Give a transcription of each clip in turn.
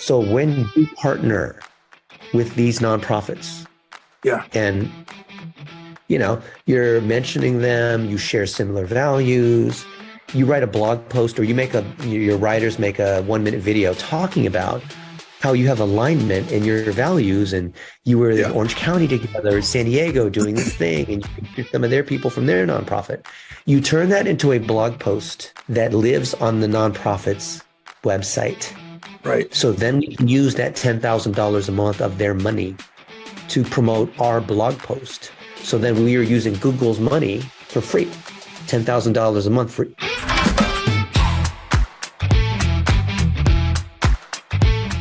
So when you partner with these nonprofits, and you're mentioning them, you share similar values, you write a blog post, or your writers make a 1-minute video talking about how you have alignment in your values, and you were in Orange County together, San Diego doing this thing, and you get some of their people from their nonprofit. You turn that into a blog post that lives on the nonprofit's website. Right. So then we can use that $10,000 a month of their money to promote our blog post. So then we are using Google's money for free, $10,000 a month free.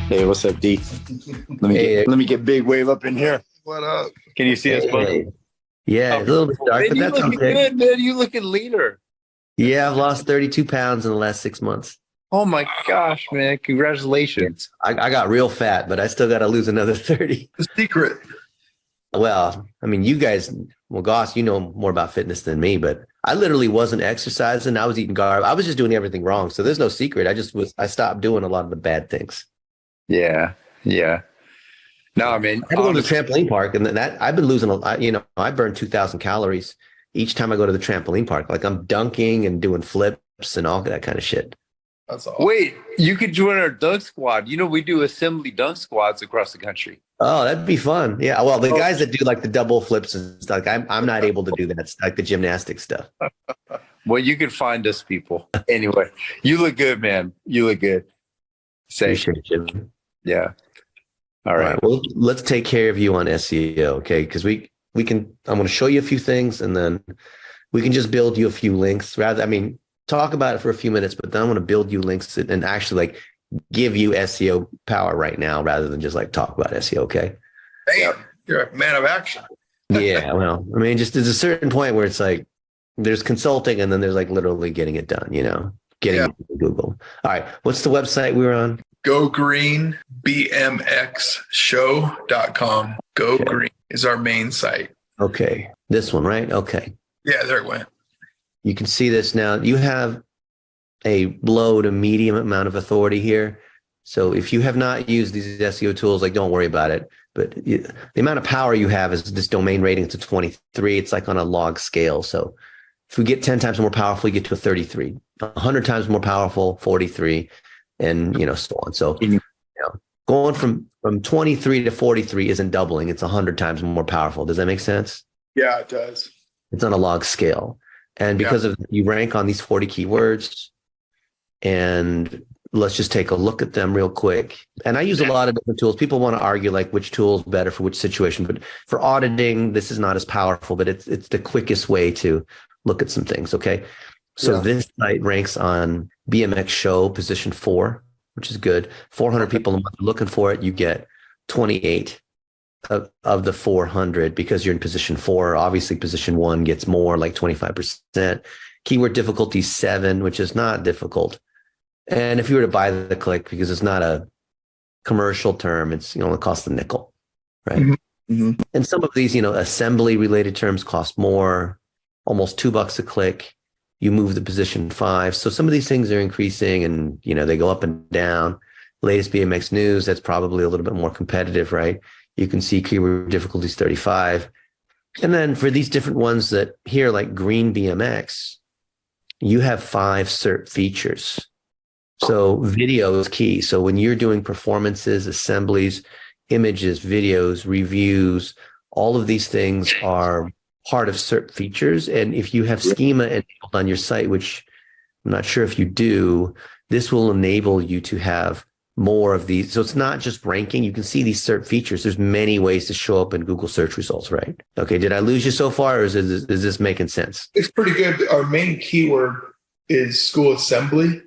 Hey, what's up, D? Let me get Big Wave up in here. What up? Can you see us, bud? Yeah, a little bit dark, but that's okay. Good, man. You looking leaner. Yeah, I've lost 32 pounds in the last 6 months. Oh my gosh, man! Congratulations. I got real fat, but I still got to lose another 30. The secret. Well, I mean, you guys, Goss, you know more about fitness than me, but I literally wasn't exercising. I was eating garbage. I was just doing everything wrong. So there's no secret. I stopped doing a lot of the bad things. Yeah. No, I mean, I go to the trampoline park, and that I've been losing I burn 2,000 calories each time I go to the trampoline park. Like I'm dunking and doing flips and all that kind of shit. That's all. Wait, you could join our dunk squad. You know, we do assembly dunk squads across the country. Oh, that'd be fun. Yeah. Well, the guys that do like the double flips and stuff, I'm not able to do that. It's like the gymnastic stuff. Well, you can find us, people. Anyway, you look good, man. You look good. Appreciate you. Yeah. All right. Well, let's take care of you on SEO, okay? Because we can. I'm going to show you a few things, and then we can just build you a few links. Talk about it for a few minutes, but then I want to build you links and actually like give you SEO power right now, rather than just like talk about SEO. Okay. Damn, you're a man of action. Yeah. Well, I mean, just there's a certain point where it's like there's consulting, and then there's like literally getting it done. Getting it to Google. All right. What's the website we were on? GoGreenBMXshow.com. Go Green is our main site. Okay. This one, right? Okay. Yeah, there it went. You can see this now. You have a low to medium amount of authority here. So if you have not used these SEO tools, like don't worry about it. But the amount of power you have is this domain rating to 23. It's like on a log scale. So if we get 10 times more powerful, you get to a 33. 100 times more powerful, 43, and so on. So going from 23 to 43 isn't doubling. It's 100 times more powerful. Does that make sense? Yeah, it does. It's on a log scale. And because of you rank on these 40 keywords, and let's just take a look at them real quick. And I use a lot of different tools. People want to argue like which tool is better for which situation, but for auditing, this is not as powerful, but it's the quickest way to look at some things. Okay. So this site ranks on BMX Show position 4, which is good. 400 people a month looking for it. You get 28 of the 400 because you're in position 4. Obviously, position 1 gets more, like 25%. Keyword difficulty 7, which is not difficult. And if you were to buy the click, because it's not a commercial term, it's only costs a nickel, right? Mm-hmm. And some of these, assembly related terms cost more, almost $2 a click. You move the position 5. So some of these things are increasing, and they go up and down. Latest BMX news, that's probably a little bit more competitive, right? You can see keyword difficulties 35. And then for these different ones that here, like Green BMX, you have 5 cert features. So video is key. So when you're doing performances, assemblies, images, videos, reviews, all of these things are part of cert features. And if you have schema enabled on your site, which I'm not sure if you do, this will enable you to have more of these. So it's not just ranking. You can see these cert features. There's many ways to show up in Google search results, right? Okay. Did I lose you so far, or is this making sense? It's pretty good. Our main keyword is school assembly.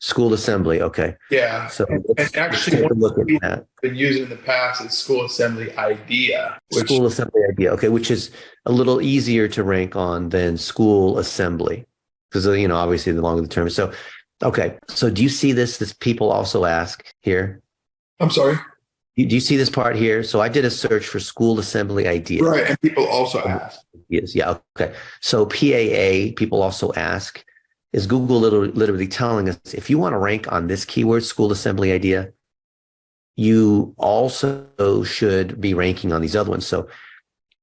School assembly. Okay. Yeah. So and actually, what look we've at that. been using in the past is school assembly idea. School assembly idea. Okay. Which is a little easier to rank on than school assembly because, obviously the longer the term is. So, okay. So do you see this? This people also ask here. I'm sorry. Do you see this part here? So I did a search for school assembly idea. Right. And people also ask. Yes. Yeah. Okay. So PAA, people also ask, is Google literally telling us if you want to rank on this keyword, school assembly idea, you also should be ranking on these other ones. So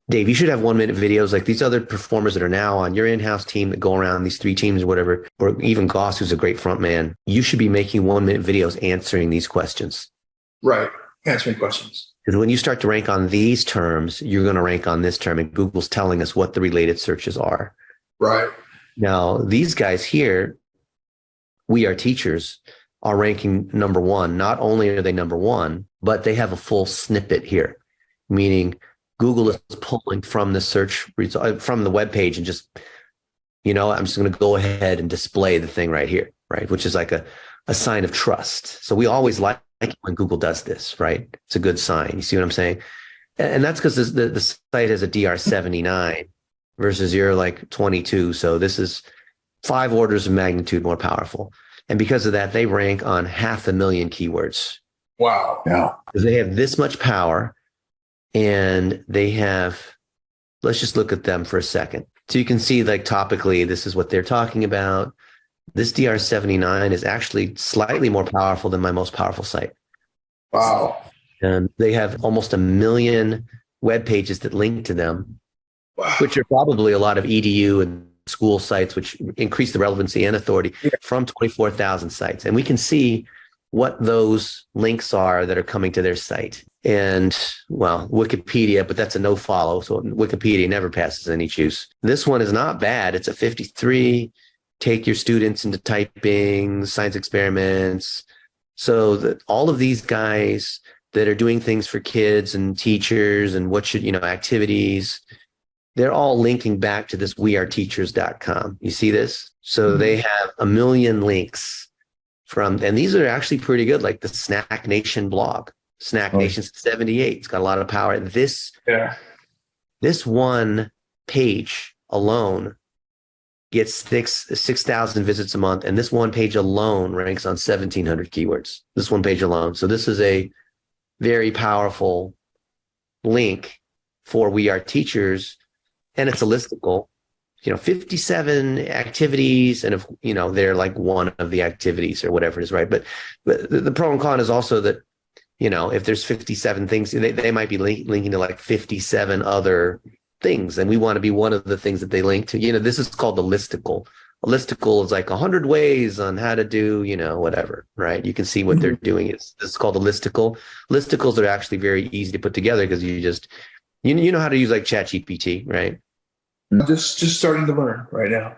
Dave, you should have 1-minute videos like these other performers that are now on your in-house team that go around these 3 teams or whatever, or even Goss, who's a great front man. You should be making 1-minute videos answering these questions. Right. Answering questions. Because when you start to rank on these terms, you're going to rank on this term, and Google's telling us what the related searches are. Right. Now, these guys here, We Are Teachers, are ranking number 1. Not only are they number 1, but they have a full snippet here, meaning Google is pulling from the search result from the web page and just, I'm just going to go ahead and display the thing right here, right? Which is like a sign of trust. So we always like when Google does this, right? It's a good sign. You see what I'm saying? And that's because the site has a DR 79 versus your like 22. So this is 5 orders of magnitude more powerful. And because of that, they rank on 500,000 keywords. Wow. Yeah. Because they have this much power. And they have, let's just look at them for a second. So you can see like topically, this is what they're talking about. This DR 79 is actually slightly more powerful than my most powerful site. Wow. And they have almost 1 million web pages that link to them, Wow. which are probably a lot of EDU and school sites, which increase the relevancy and authority from 24,000 sites. And we can see what those links are that are coming to their site. And well, Wikipedia, but that's a no follow. So Wikipedia never passes any juice. This one is not bad. It's a 53. Take your students into typing, science experiments. So all of these guys that are doing things for kids and teachers and activities, they're all linking back to this weareteachers.com. You see this? So they have 1 million links and these are actually pretty good, like the Snack Nation blog. Snack Nation 78. It's got a lot of power. This one page alone gets 6,000 visits a month. And this one page alone ranks on 1,700 keywords. This one page alone. So this is a very powerful link for We Are Teachers. And it's a listicle. 57 activities, and if they're like one of the activities or whatever it is, right? But the pro and con is also that if there's 57 things, they might be linking to like 57 other things, and we want to be one of the things that they link to. This is called the listicle. A listicle is like 100 ways on how to do whatever, right? You can see what they're doing. It's called a listicle. Listicles are actually very easy to put together because you just you know how to use like ChatGPT, right? I'm just starting to learn right now.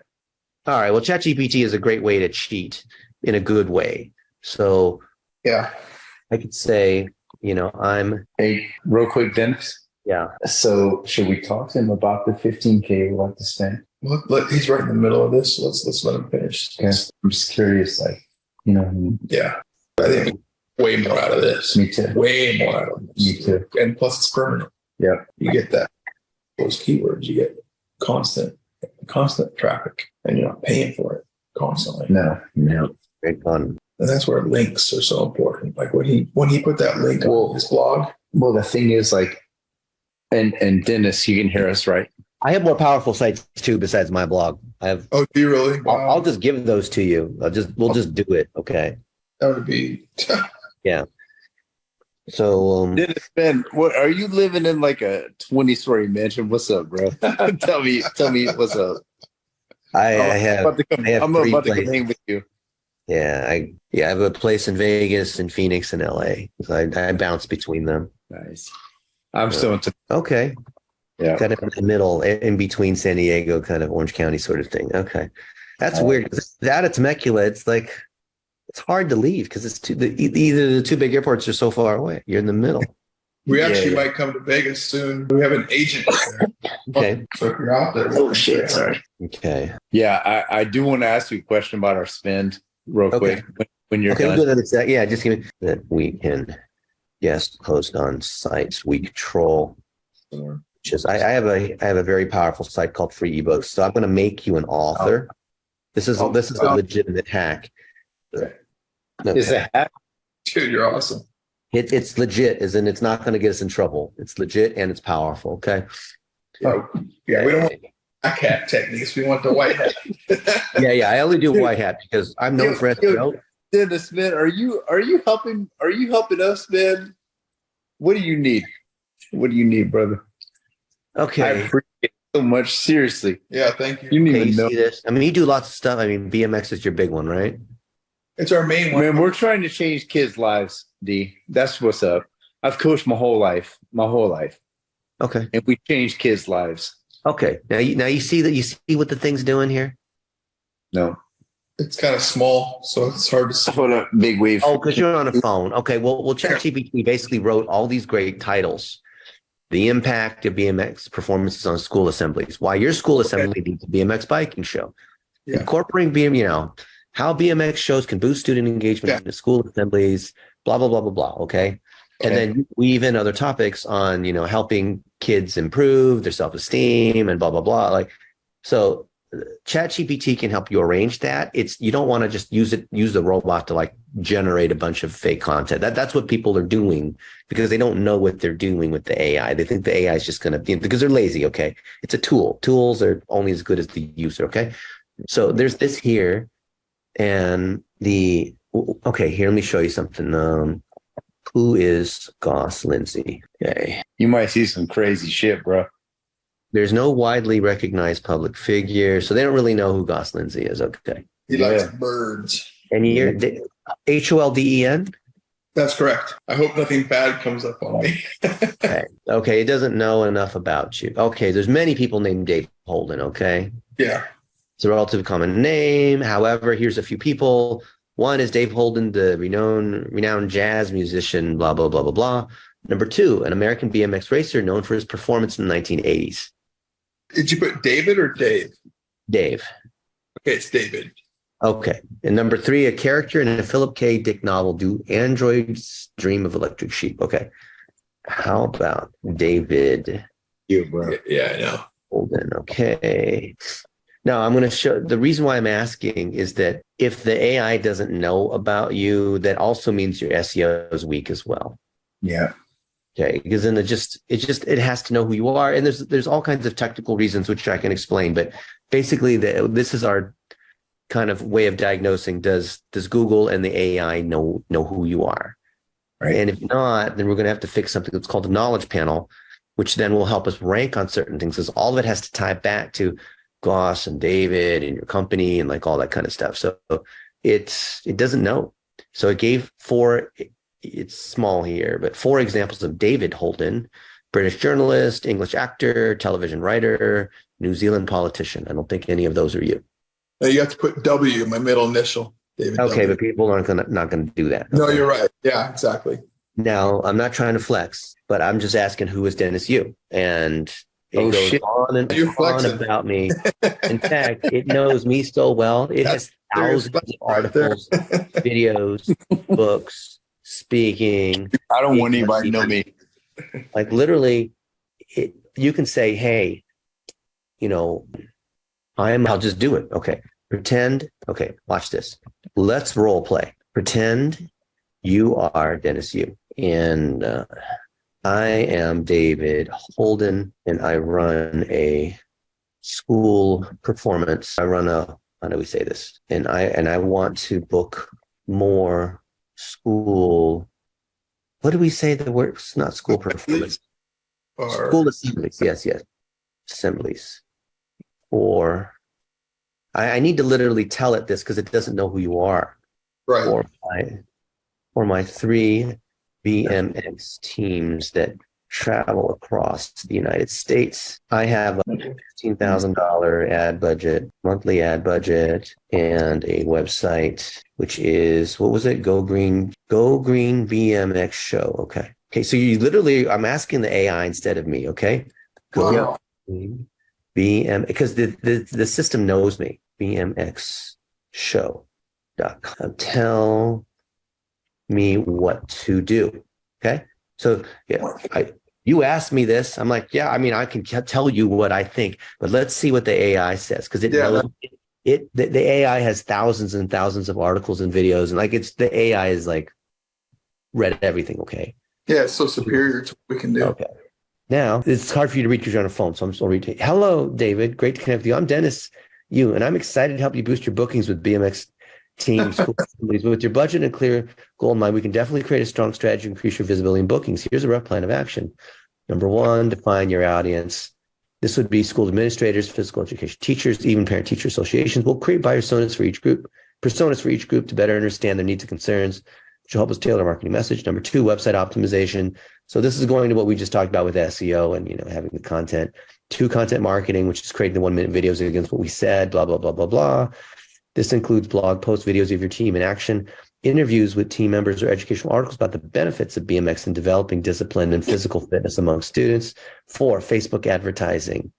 All right. Well, ChatGPT is a great way to cheat in a good way. So yeah, I could say, I'm. Hey, real quick, Dennis. Yeah. So should we talk to him about the 15K we want to spend? Look, he's right in the middle of this. Let's let him finish. Okay. I'm just curious, Yeah. I think way more out of this. Me too. Way more out of this. Me too. And plus it's permanent. Yeah. You get those keywords, you get constant traffic, and you're not paying for it constantly. No. Great fun. And that's where links are so important. Like when he put that link on his blog. Well, the thing is and Dennis, you can hear us, right? I have more powerful sites too, besides my blog. I have. Oh, do you really? Wow. I'll just give those to you. We'll just do it. Okay. That would be. Yeah. So, Dennis, Ben, what are you living in like a 20-story mansion? What's up, bro? tell me what's up. I'm about to come hang with you. Yeah, I have a place in Vegas, in Phoenix, and LA. So I bounce between them. Nice. I'm still into. Okay. Yeah. Kind of in the middle, in between San Diego, kind of Orange County sort of thing. Okay. That's weird. That at Temecula, it's like, it's hard to leave because it's either the 2 big airports are so far away. You're in the middle. We actually might come to Vegas soon. We have an agent there. Okay. So if you're out there. Oh, shit. Sorry. Okay. Yeah, I do want to ask you a question about our spend real quick when you're done. We'll do that. Yeah, just give me that we can post on sites we control. Which is I have a very powerful site called Free eBooks. So I'm going to make you an author. This is a legitimate hack. Okay. Is it hack? Dude, you're awesome. It's legit, as in it's not going to get us in trouble. It's legit and it's powerful. Okay. Oh, yeah. We don't want black hat techniques. We want the white hat. Yeah. I only do white hat because I'm known for SEO. Dennis, man, are you helping us, man? What do you need? What do you need, brother? Okay. I appreciate it so much. Seriously. Yeah, thank you. You didn't Okay, even you know. see this? I mean, you do lots of stuff. I mean, BMX is your big one, right? It's our main one. Man, we're trying to change kids' lives, D. That's what's up. I've coached my whole life. Okay. And we changed kids' lives. Okay. Now you see that, you see what the thing's doing here? No. It's kind of small, so it's hard to see. Hold up, big wave. Oh, because you're on a phone. Okay. Well, ChatGPT basically wrote all these great titles. The impact of BMX performances on school assemblies. Why your school assembly needs a BMX biking show. Yeah. Incorporating how BMX shows can boost student engagement in the school assemblies, blah, blah, blah, blah, blah. Okay. And then weave in other topics on, helping kids improve their self-esteem and blah, blah, blah. Like, so ChatGPT can help you arrange that. You don't want to just use the robot to like generate a bunch of fake content. That's what people are doing because they don't know what they're doing with the AI. They think the AI is just going to be, because they're lazy. Okay. It's a tool. Tools are only as good as the user. Okay. So there's this here and here, let me show you something. Who is Goss Lindsay? Okay. You might see some crazy shit, bro. There's no widely recognized public figure, so they don't really know who Goss Lindsay is. Okay. He likes birds. And you're HOLDEN? That's correct. I hope nothing bad comes up on me. Okay. It doesn't know enough about you. Okay. There's many people named Dave Holden. Okay. Yeah. It's a relatively common name. However, here's a few people. One is Dave Holden, the renowned jazz musician, blah, blah, blah, blah, blah. Number two, an American BMX racer known for his performance in the 1980s. Did you put David or Dave? Dave. Okay, it's David. Okay. And number three, a character in a Philip K. Dick novel, Do Androids Dream of Electric Sheep? Okay. How about David? You, bro. Yeah, I know. Holden. Okay. Now, I'm going to show the reason why I'm asking is that if the AI doesn't know about you, that also means your SEO is weak as well. Yeah. Okay. Because then it has to know who you are. And there's all kinds of technical reasons, which I can explain. But basically, this is our kind of way of diagnosing. Does Google and the AI know who you are? Right. And if not, then we're going to have to fix something that's called the knowledge panel, which then will help us rank on certain things, because all of it has to tie back to Goss and David and your company and like all that kind of stuff. So it doesn't know. So it gave it's small here, but 4 examples of David Holden: British journalist, English actor, television writer, New Zealand politician. I don't think any of those are you. No, you have to put W, my middle initial, David. Okay, W. but people aren't not gonna do that. No, Okay? you're right. Yeah, exactly. Now, I'm not trying to flex, but I'm just asking, who is Dennis Yu? And it goes on and on about me. In fact, it knows me so well. It has thousands of articles, videos, books, speaking. I don't want anybody to know me. Like literally, you can say, hey, I'll just do it. Okay. Pretend. Okay. Watch this. Let's role play. Pretend you are Dennis Yu. And I am David Holden, and I run a school performance. I run how do we say this? And I want to book more school. What do we say the word? It's not school performance. School assemblies. Yes. Assemblies. Or I need to literally tell it this because it doesn't know who you are. Right. Or my 3 BMX teams that travel across the United States. I have a $15,000 ad budget, monthly ad budget, and a website, which is, what was it? Go Green BMX show. Okay. So you literally, I'm asking the AI instead of me. Okay. Go Green BM, because the system knows me. BMXshow.com. Tell me what to do. Okay. So you asked me this. I'm like, yeah, I mean, I can tell you what I think, but let's see what the AI says. Because the AI has thousands and thousands of articles and videos, and the AI is like read everything. Okay. Yeah. It's so superior to what we can do. Okay. Now it's hard for you to read because you're on a phone. So I'm still reading. Hello, David. Great to connect with you. I'm Dennis Yu, and I'm excited to help you boost your bookings with BMX team, school assemblies. With your budget and clear goal in mind, we can definitely create a strong strategy to increase your visibility in bookings. Here's a rough plan of action. Number one, define your audience. This would be school administrators, physical education teachers, even parent-teacher associations. We'll create buyer personas for each group to better understand their needs and concerns, which will help us tailor our marketing message. Number two, website optimization. So this is going to what we just talked about with SEO and, having the content. Two, content marketing, which is creating the 1-minute videos against what we said, blah, blah, blah, blah, blah. This includes blog posts, videos of your team in action, interviews with team members, or educational articles about the benefits of BMX and developing discipline and physical fitness among students. 4, Facebook advertising.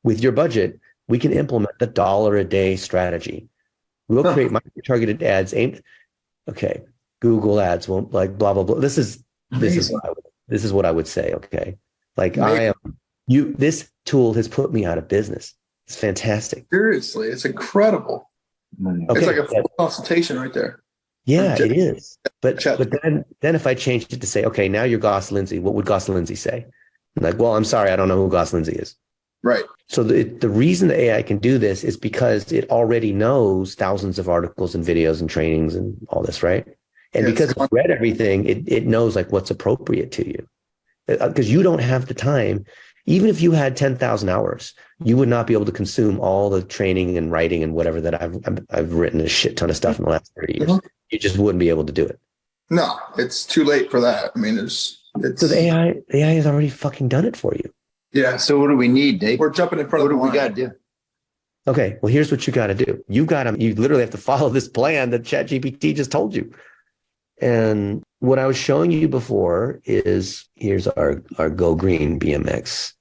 With your budget, we can implement the $1 a day strategy. We'll create micro-targeted ads aimed. Okay, Google ads won't like blah blah blah. This is what I would say. Okay, like this tool has put me out of business. It's fantastic. Seriously, it's incredible. Okay. It's like a full consultation right there. Yeah, it is. But then if I changed it to say, okay, now you're Goss Lindsay, what would Goss Lindsay say? I'm like, well, I'm sorry, I don't know who Goss Lindsay is. Right. So the reason the AI can do this is because it already knows thousands of articles and videos and trainings and all this, right? And because it's read everything, it knows like what's appropriate to you. Because you don't have the time. Even if you had 10,000 hours, you would not be able to consume all the training and writing and whatever that I've written a shit ton of stuff in the last 30 years. Mm-hmm. You just wouldn't be able to do it. No, it's too late for that. I mean, so the AI has already fucking done it for you. Yeah. So what do we need, Dave? We're jumping in front of the line. What do we got to do? Okay. Well, here's what you got to do. You literally have to follow this plan that ChatGPT just told you. And what I was showing you before is here's our Go Green BMX.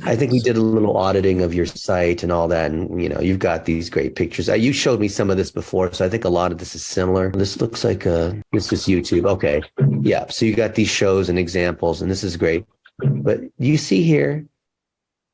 I think we did a little auditing of your site and all that. And, you've got these great pictures. You showed me some of this before. So I think a lot of this is similar. This looks like this is YouTube. Okay. Yeah. So you got these shows and examples, and this is great. But you see here,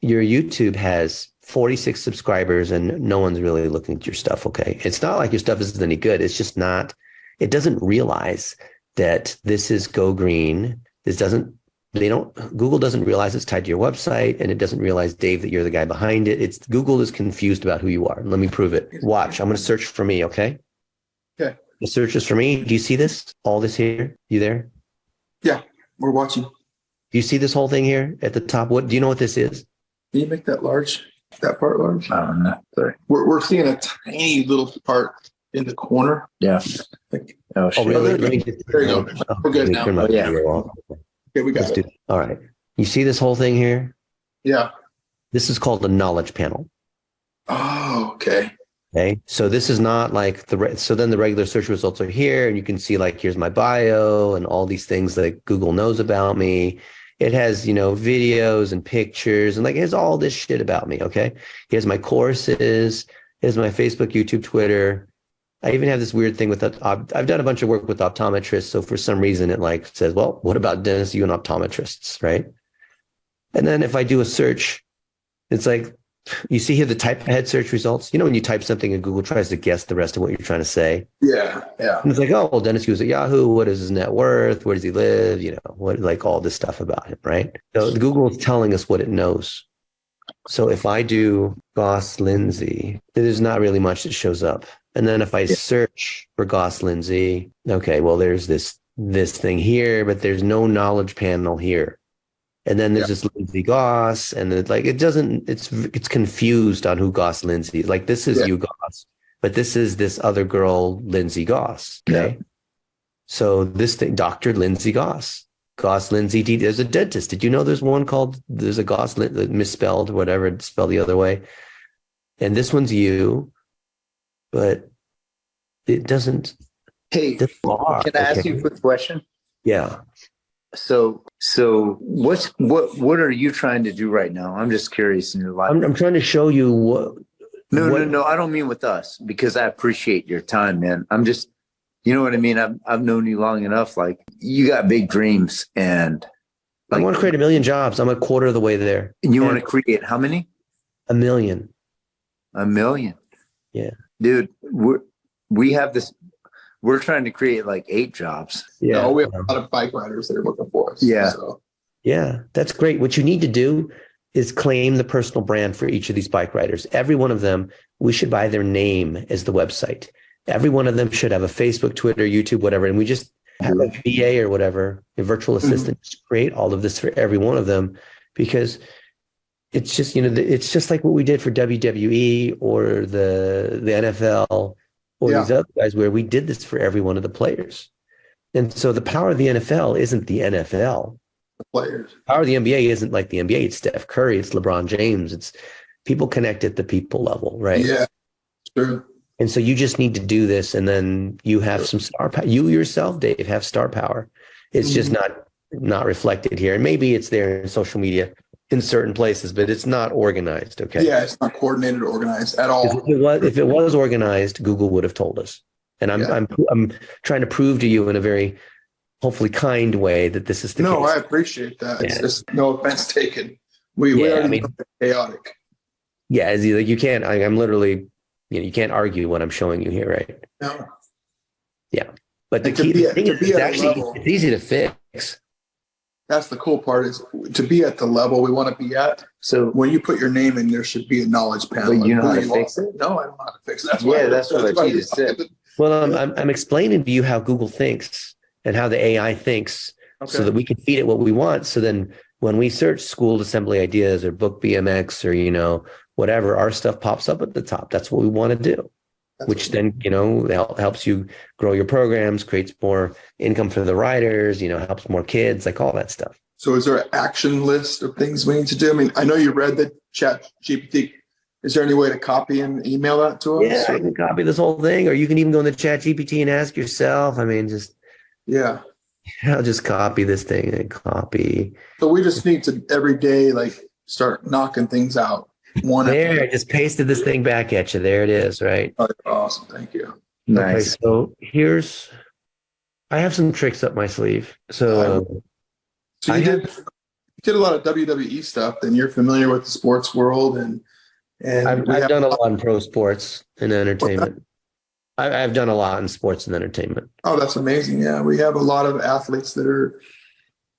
your YouTube has 46 subscribers and no one's really looking at your stuff. Okay. It's not like your stuff isn't any good. It's just not, it doesn't realize that this is Go Green. Google doesn't realize it's tied to your website, and it doesn't realize, Dave, that you're the guy behind it. Google is confused about who you are. Let me prove it. Watch. I'm going to search for me. Okay. Okay. The search is for me. Do you see this? All this here? You there? Yeah. We're watching. Do you see this whole thing here at the top? Do you know what this is? Can you make that large? That part large? No. Sorry. We're seeing a tiny little part in the corner. Yeah. Really? There you go. We're good now. Okay, we got it. All right. You see this whole thing here? Yeah. This is called the knowledge panel. Oh, okay. Okay. So this is not like so then the regular search results are here, and you can see like, here's my bio and all these things that Google knows about me. It has, videos and pictures and like, it has all this shit about me. Okay. Here's my courses. Here's my Facebook, YouTube, Twitter. I even have this weird thing with that. I've done a bunch of work with optometrists. So for some reason it like says, well, what about dentists, you and optometrists, right? And then if I do a search, it's like, you see here the type ahead search results. When you type something and Google tries to guess the rest of what you're trying to say. Yeah. And it's like, oh, well, Dennis Hughes at Yahoo. What is his net worth? Where does he live? What, like all this stuff about him, right? So Google is telling us what it knows. So if I do Goss Lindsay, there's not really much that shows up. And then if I search for Goss Lindsay, okay, well, there's this thing here, but there's no knowledge panel here. And then there's this Lindsay Goss, and it's confused on who Goss Lindsay is. Like, this is you, Goss, but this is this other girl, Lindsay Goss. Okay. Yeah. So this thing, Dr. Lindsay Goss. Goss Lindsay, there's a dentist. Did you know there's a Goss misspelled, whatever, it's spelled the other way. And this one's you, but it doesn't. Hey, can I ask you a quick question? Yeah. So what are you trying to do right now? I'm just curious in your life. I'm trying to show you what. No. I don't mean with us, because I appreciate your time, man. I'm just, you know what I mean? I've known you long enough. Like, you got big dreams, and I want to create 1 million jobs. I'm a quarter of the way there. And you want to create how many? 1 million. 1 million. Yeah. Dude, we have this. We're trying to create like 8 jobs. Yeah. No, we have a lot of bike riders that are looking for us. Yeah. So. Yeah, that's great. What you need to do is claim the personal brand for each of these bike riders. Every one of them, we should buy their name as the website. Every one of them should have a Facebook, Twitter, YouTube, whatever. And we just have a VA or whatever, a virtual assistant, just create all of this for every one of them, because it's just, it's just like what we did for WWE or the NFL or these other guys, where we did this for every one of the players. And so the power of the NFL isn't the NFL. The players. The power of the NBA isn't like the NBA. It's Steph Curry. It's LeBron James. It's people connect at the people level, right? Yeah, true. And so you just need to do this, and then you have some star power. You yourself, Dave, have star power. It's just not reflected here. And maybe it's there in social media in certain places, but it's not organized. Okay. Yeah, it's not coordinated or organized at all. If it was organized, Google would have told us. And I'm trying to prove to you in a very hopefully kind way that this is the case. No, I appreciate that. It's just no offense taken. We already know it's chaotic. Yeah, it's like you can't. I'm literally. You can't argue what I'm showing you here, right? No. Yeah, but the key thing is it's easy to fix. That's the cool part, is to be at the level we want to be at. So when you put your name in, there should be a knowledge panel. But you know how to fix it? No, I don't know how to fix it. That's what I just said. Well, I'm explaining to you how Google thinks and how the AI thinks, so that we can feed it what we want. So then when we search school assembly ideas or book BMX or, whatever, our stuff pops up at the top. That's what we want to do, which then, helps you grow your programs, creates more income for the writers, helps more kids, like all that stuff. So is there an action list of things we need to do? I mean, I know you read the Chat GPT. Is there any way to copy and email that to us? Yeah, you can copy this whole thing, or you can even go in the Chat GPT and ask yourself. I mean, I'll just copy this thing and copy. So we just need to every day, start knocking things out. I just pasted this thing back at you. There it is, right? Oh, awesome. Thank you. Nice. Okay, so I have some tricks up my sleeve. So you did a lot of WWE stuff, then you're familiar with the sports world, and I've done a lot in pro sports and entertainment. I've done a lot in sports and entertainment. Oh, that's amazing. Yeah. We have a lot of athletes that are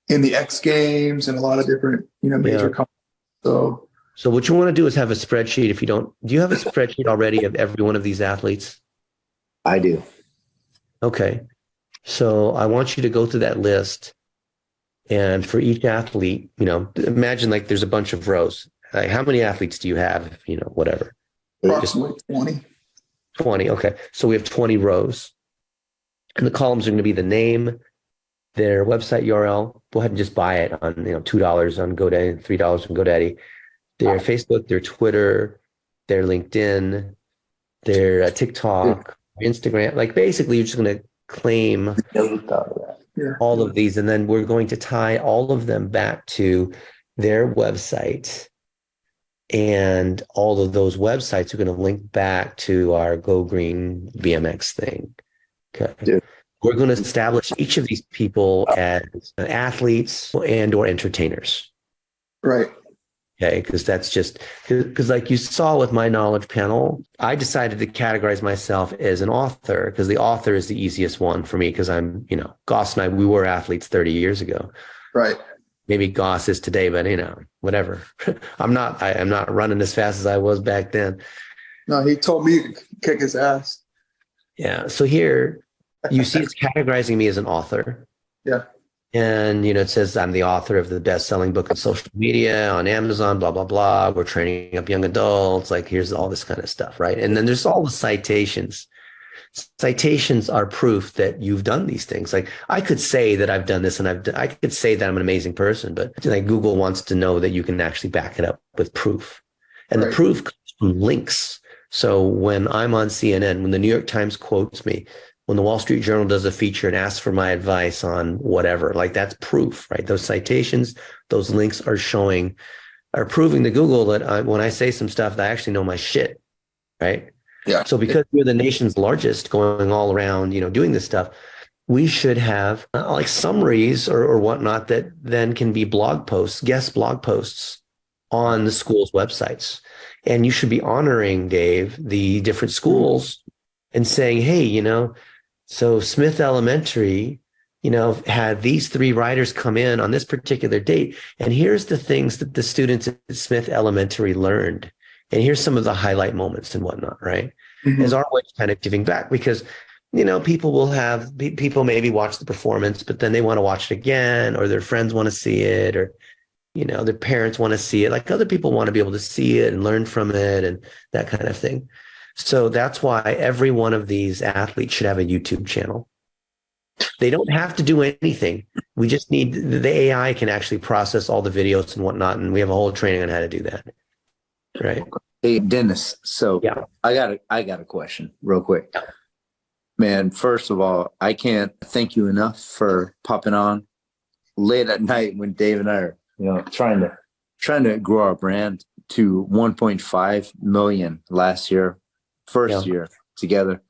in the X Games and a lot of different, major companies. So what you want to do is have a spreadsheet. Do you have a spreadsheet already of every one of these athletes? I do. Okay. So I want you to go through that list. And for each athlete, imagine there's a bunch of rows. How many athletes do you have? Whatever. Approximately 20. 20. Okay. So we have 20 rows. And the columns are going to be the name, their website URL. Go ahead and just buy it on, $2 on GoDaddy, $3 on GoDaddy. Their Facebook, their Twitter, their LinkedIn, their TikTok, Instagram. Basically, you're just going to claim all of these. And then we're going to tie all of them back to their website. And all of those websites are going to link back to our Go Green BMX thing. Okay. Yeah. We're going to establish each of these people as athletes and or entertainers. Right. Okay, because that's because like you saw with my knowledge panel, I decided to categorize myself as an author because the author is the easiest one for me because I'm, Goss and I, we were athletes 30 years ago. Right. Maybe Goss is today, but whatever. I'm not running as fast as I was back then. No, he told me to kick his ass. Yeah. So here you see it's categorizing me as an author. Yeah. And, it says I'm the author of the best-selling book on social media, on Amazon, blah, blah, blah. We're training up young adults. Here's all this kind of stuff, right? And then there's all the citations. Citations are proof that you've done these things. I could say that I've done this, and I could say that I'm an amazing person, but Google wants to know that you can actually back it up with proof. And the proof comes from links. So when I'm on CNN, when the New York Times quotes me, when the Wall Street Journal does a feature and asks for my advice on whatever, that's proof, right? Those citations, those links are proving to Google that when I say some stuff, I actually know my shit, right? Yeah. So because we're the nation's largest going all around, doing this stuff, we should have summaries or whatnot that then can be blog posts, guest blog posts on the school's websites. And you should be honoring, Dave, the different schools and saying, hey, so Smith Elementary, had these 3 writers come in on this particular date. And here's the things that the students at Smith Elementary learned. And here's some of the highlight moments and whatnot, right? as our way of kind of giving back, because people maybe watch the performance, but then they want to watch it again, or their friends want to see it, or their parents want to see it. Like other people want to be able to see it and learn from it and that kind of thing. So that's why every one of these athletes should have a YouTube channel. They don't have to do anything. We just need the AI can actually process all the videos and whatnot, and we have a whole training on how to do that. Right. Hey, Dennis. So yeah, I got a question real quick. Yeah. Man, first of all, I can't thank you enough for popping on late at night when Dave and I are, trying to grow our brand to 1.5 million last year, first year together,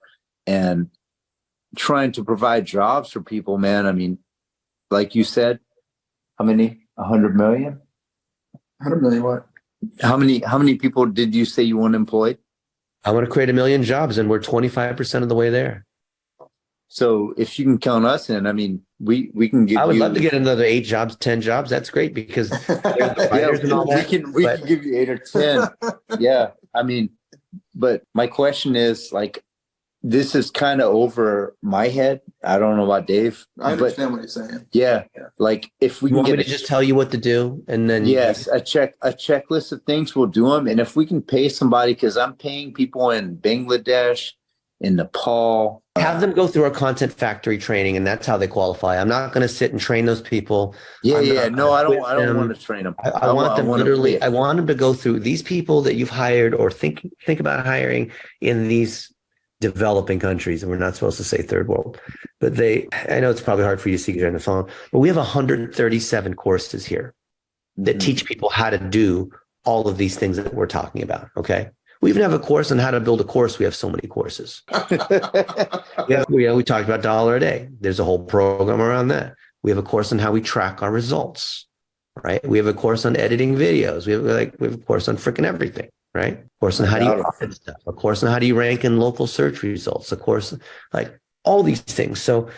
and trying to provide jobs for people, man. I mean, like you said, how many? 100 million? 100 million what? How many people did you say you want employed? I want to create 1 million jobs, and we're 25% of the way there. So if you can count us in, I mean, we can give. I would love to get another 8 jobs, 10 jobs. That's great because we can give you 8 or 10. Yeah, I mean, but my question is like, this is kind of over my head. I don't know about Dave. I understand what you're saying. Yeah, like if we can get me to just tell you what to do, and then a checklist of things, we'll do them. And if we can pay somebody, because I'm paying people in Bangladesh, in Nepal, have them go through our content factory training, and that's how they qualify. I'm not going to sit and train those people. No, I don't want to train them. I want them literally. I want them to go through these people that you've hired or think about hiring in these developing countries, and we're not supposed to say third world, but I know it's probably hard for you to see because you're on the phone, but we have 137 courses here that teach people how to do all of these things that we're talking about. Okay. We even have a course on how to build a course. We have so many courses. We talked about $1 a day. There's a whole program around that. We have a course on how we track our results, right? We have a course on editing videos. We have a course on freaking everything. Right? A course on how do you audit stuff, a course on how do you rank in local search results, a course like all these things. So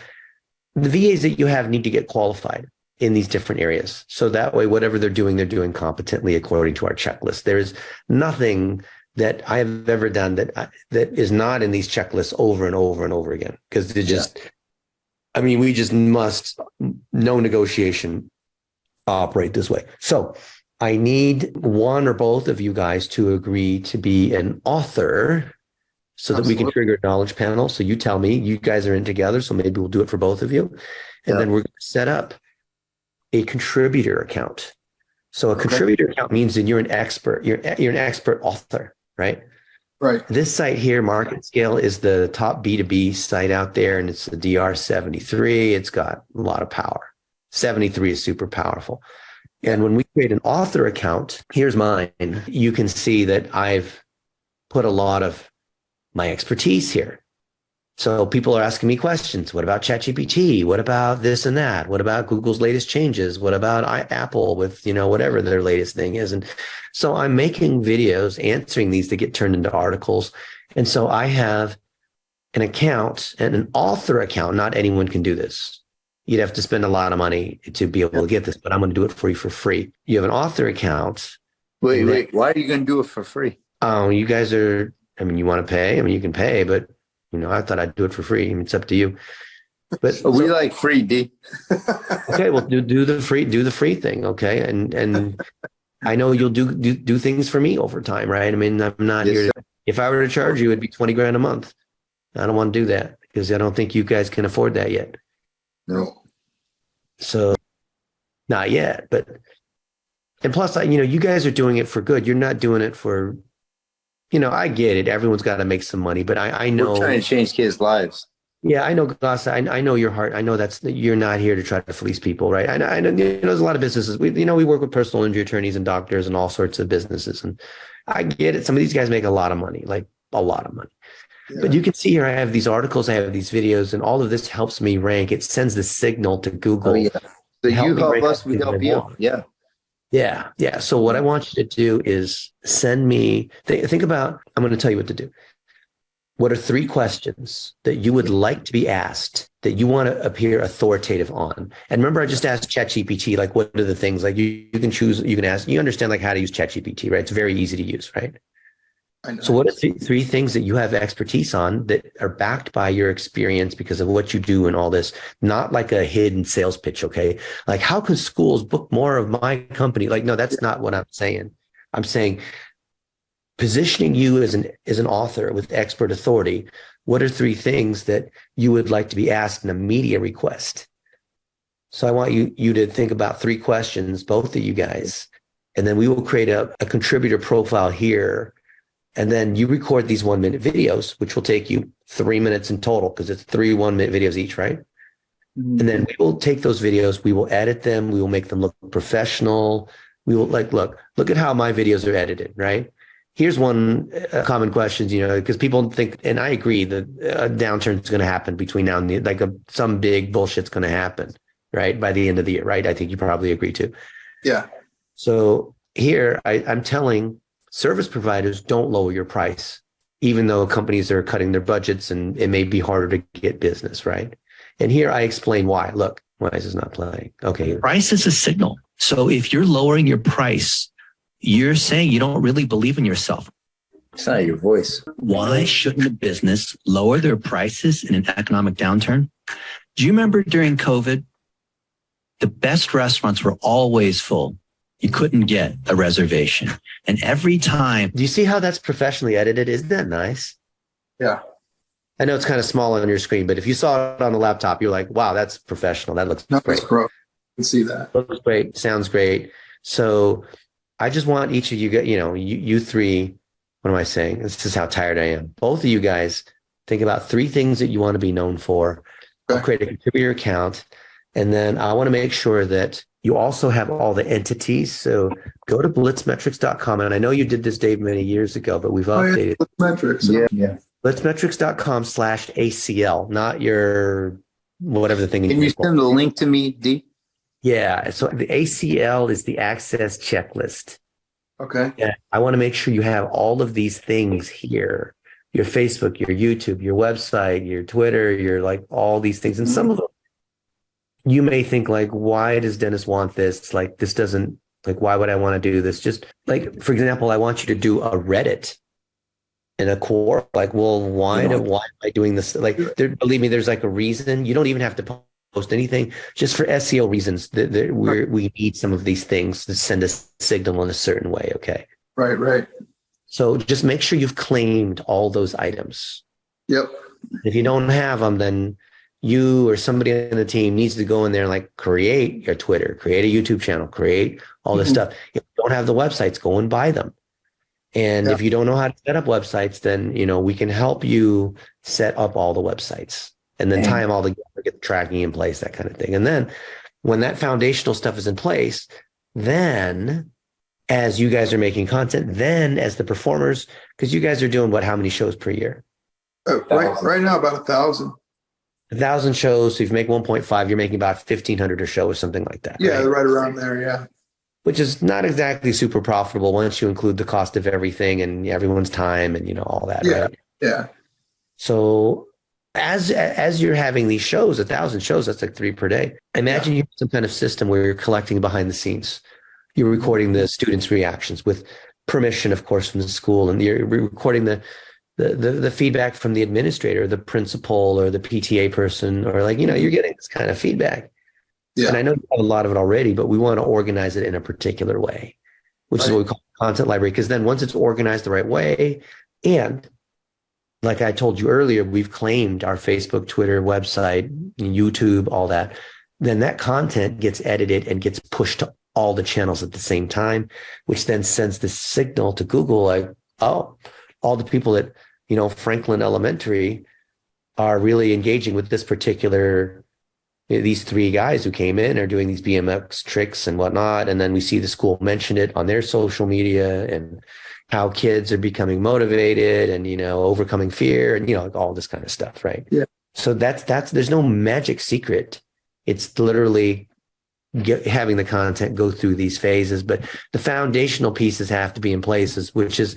the VAs that you have need to get qualified in these different areas. So that way, whatever they're doing competently according to our checklist. There is nothing that I have ever done that is not in these checklists over and over and over again. Because we just must, no negotiation, operate this way. So I need one or both of you guys to agree to be an author so that we can trigger a knowledge panel. So you tell me, you guys are in together, so maybe we'll do it for both of you. And then we're going to set up a contributor account. So a contributor account means that you're an expert. You're an expert author, right? Right. This site here, Market Scale, is the top B2B site out there, and it's the DR73. It's got a lot of power. 73 is super powerful. And when we create an author account, here's mine. You can see that I've put a lot of my expertise here. So people are asking me questions. What about ChatGPT? What about this and that? What about Google's latest changes? What about Apple with, whatever their latest thing is? And so I'm making videos answering these to get turned into articles. And so I have an account and an author account. Not anyone can do this. You'd have to spend a lot of money to be able to get this, but I'm going to do it for you for free. You have an author account. Wait. Why are you going to do it for free? Oh, you guys are, you want to pay? You can pay, but, I thought I'd do it for free. It's up to you. But we like free, D. Okay, well, do the free thing. Okay. And I know you'll do things for me over time, right? I'm not here to, if I were to charge you, it'd be $20,000 a month. I don't want to do that because I don't think you guys can afford that yet. No. So not yet, and plus, you guys are doing it for good. You're not doing it for, I get it. Everyone's got to make some money, but I know. We're trying to change kids' lives. Yeah, I know, Goss. I know your heart. I know you're not here to try to fleece people, right? I know there's a lot of businesses. We work with personal injury attorneys and doctors and all sorts of businesses. And I get it. Some of these guys make a lot of money, like a lot of money. Yeah. But you can see here, I have these articles, I have these videos, and all of this helps me rank. It sends the signal to Google. Oh, yeah. So you help us, we help you. Yeah. Yeah. So what I want you to do is send me, think about, I'm going to tell you what to do. What are 3 questions that you would like to be asked that you want to appear authoritative on? And remember, I just asked ChatGPT, like, what are the things, like you can choose, you can ask, you understand like how to use ChatGPT, right? It's very easy to use, right? I know. So what are three things that you have expertise on that are backed by your experience because of what you do and all this, not like a hidden sales pitch, okay? Like, how can schools book more of my company? Like, no, that's not what I'm saying. I'm saying positioning you as an author with expert authority. What are three things that you would like to be asked in a media request? So I want you to think about three questions, both of you guys, and then we will create a contributor profile here. And then you record these 1 minute videos, which will take you 3 minutes in total because it's 3 1-minute videos each, right? Mm-hmm. And then we will take those videos, we will edit them, we will make them look professional. We will look at how my videos are edited, right? Here's one common question, because people think, and I agree that a downturn is going to happen between now and some big bullshit's going to happen, right? By the end of the year, right? I think you probably agree too. Yeah. So here I'm telling service providers, don't lower your price, even though companies are cutting their budgets and it may be harder to get business, right? And here I explain why. Look, why is this not playing? Okay. Price is a signal. So if you're lowering your price, you're saying you don't really believe in yourself. It's not your voice. Why shouldn't a business lower their prices in an economic downturn? Do you remember during COVID, the best restaurants were always full? You couldn't get a reservation. And every time. Do you see how that's professionally edited? Isn't that nice? Yeah. I know it's kind of small on your screen, but if you saw it on the laptop, you're like, wow, that's professional. That looks great. That's gross. I can see that. Looks great. Sounds great. So I just want each of you, you three, what am I saying? This is how tired I am. Both of you guys think about three things that you want to be known for. Okay. I'll create a contributor account. And then I want to make sure that you also have all the entities. So go to blitzmetrics.com. And I know you did this, Dave, many years ago, but we've updated. Blitzmetrics. Yeah. Blitzmetrics.com/ACL, not your whatever the thing. Can you send the link to me, D? Yeah. So the ACL is the access checklist. Okay. Yeah. I want to make sure you have all of these things here. Your Facebook, your YouTube, your website, your Twitter, your all these things. And some of them, you may think why does Dennis want this? This doesn't, why would I want to do this? Just for example, I want you to do a Reddit and a core. Why am I doing this? Believe me, there's a reason. You don't even have to post anything, just for SEO reasons we need some of these things to send a signal in a certain way. Okay. Right. So just make sure you've claimed all those items. Yep. If you don't have them, then you or somebody on the team needs to go in there and create your Twitter, create a YouTube channel, create all this stuff. If you don't have the websites, go and buy them. And if you don't know how to set up websites, then, we can help you set up all the websites and then tie them all together, get the tracking in place, that kind of thing. And then when that foundational stuff is in place, then as you guys are making content, then as the performers, because you guys are doing how many shows per year? Right now, about 1,000. 1,000 shows. So if you make 1.5, you're making about 1,500 a show or something like that. Yeah, right around there. Yeah. Which is not exactly super profitable once you include the cost of everything and everyone's time and all that. Yeah. Right? Yeah. So as you're having these shows, 1,000 shows, that's 3 per day. Imagine you have some kind of system where you're collecting behind the scenes. You're recording the students' reactions with permission, of course, from the school, and you're recording the feedback from the administrator, the principal, or the PTA person, or you're getting this kind of feedback. Yeah. And I know you have a lot of it already, but we want to organize it in a particular way, which is what we call content library. Because then once it's organized the right way, and like I told you earlier, we've claimed our Facebook, Twitter, website, YouTube, all that, then that content gets edited and gets pushed to all the channels at the same time, which then sends the signal to Google all the people at, Franklin Elementary are really engaging with this particular, these 3 guys who came in are doing these BMX tricks and whatnot. And then we see the school mention it on their social media and how kids are becoming motivated and, overcoming fear and, all this kind of stuff. Right. Yeah. So that's, there's no magic secret. It's literally having the content go through these phases, but the foundational pieces have to be in places, which is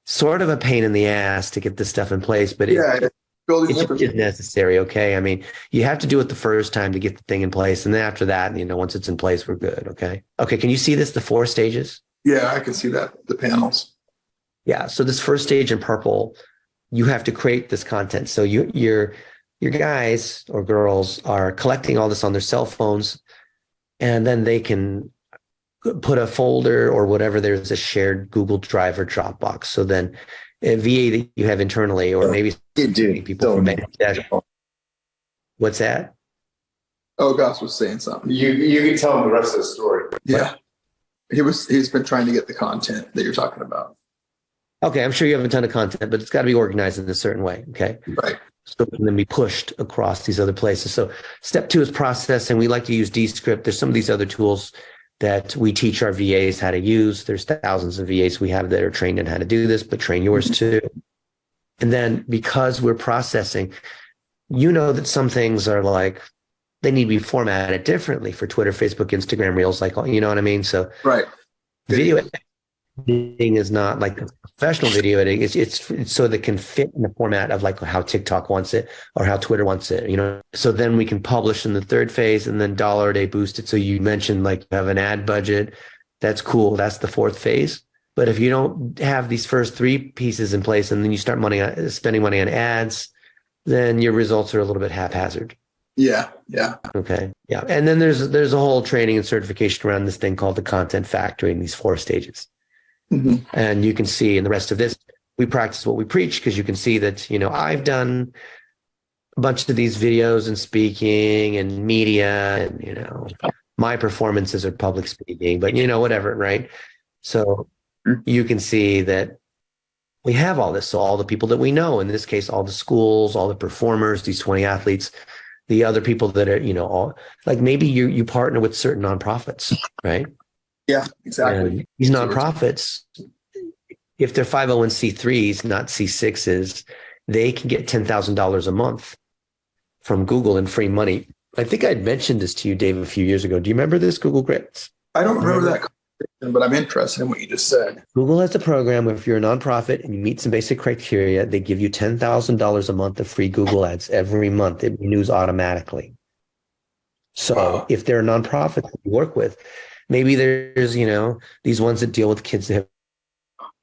sort of a pain in the ass to get this stuff in place, but it is necessary. Okay. I mean, you have to do it the first time to get the thing in place. And then after that, once it's in place, we're good. Okay. Okay. Can you see this, the 4 stages? Yeah, I can see that. The panels. Yeah. So this first stage in purple, you have to create this content. So your guys or girls are collecting all this on their cell phones, and then they can put a folder or whatever. There's a shared Google Drive or Dropbox. So then a VA that you have internally, or maybe people from Bangladesh. What's that? Oh, Goss was saying something. You can tell him the rest of the story. Yeah. He's been trying to get the content that you're talking about. Okay, I'm sure you have a ton of content, but it's got to be organized in a certain way. Okay. Right. So it can then be pushed across these other places. So step 2 is processing. We like to use Descript. There's some of these other tools that we teach our VAs how to use. There's thousands of VAs we have that are trained in how to do this, but train yours too. And then because we're processing, you know that some things are like, they need to be formatted differently for Twitter, Facebook, Instagram Reels, like, you know what I mean? So right. Video editing is not like professional video editing. It's so that it can fit in the format of like how TikTok wants it or how Twitter wants it, you know? So then we can publish in the third phase and then $1 a day boost it. So you mentioned like you have an ad budget. That's cool. That's the fourth phase. But if you don't have these first 3 pieces in place and then you start spending money on ads, then your results are a little bit haphazard. Yeah. Yeah. Okay. Yeah. And then there's a whole training and certification around this thing called the content factory in these 4 stages. Mm-hmm. And you can see in the rest of this, we practice what we preach, because you can see that, you know, I've done a bunch of these videos and speaking and media, and, you know, my performances are public speaking, but, you know, whatever. Right. So you can see that we have all this. So all the people that we know, in this case, all the schools, all the performers, these 20 athletes, the other people that are, you know, all like maybe you partner with certain nonprofits, right? Yeah, exactly. And these nonprofits, if they're 501c3s, not C6s, they can get $10,000 a month from Google in free money. I think I'd mentioned this to you, Dave, a few years ago. Do you remember this, Google Grants? I don't remember that conversation, but I'm interested in what you just said. Google has a program where if you're a nonprofit and you meet some basic criteria, they give you $10,000 a month of free Google ads every month. It renews automatically. So if they're a nonprofit that you work with, maybe there's, you know, these ones that deal with kids that have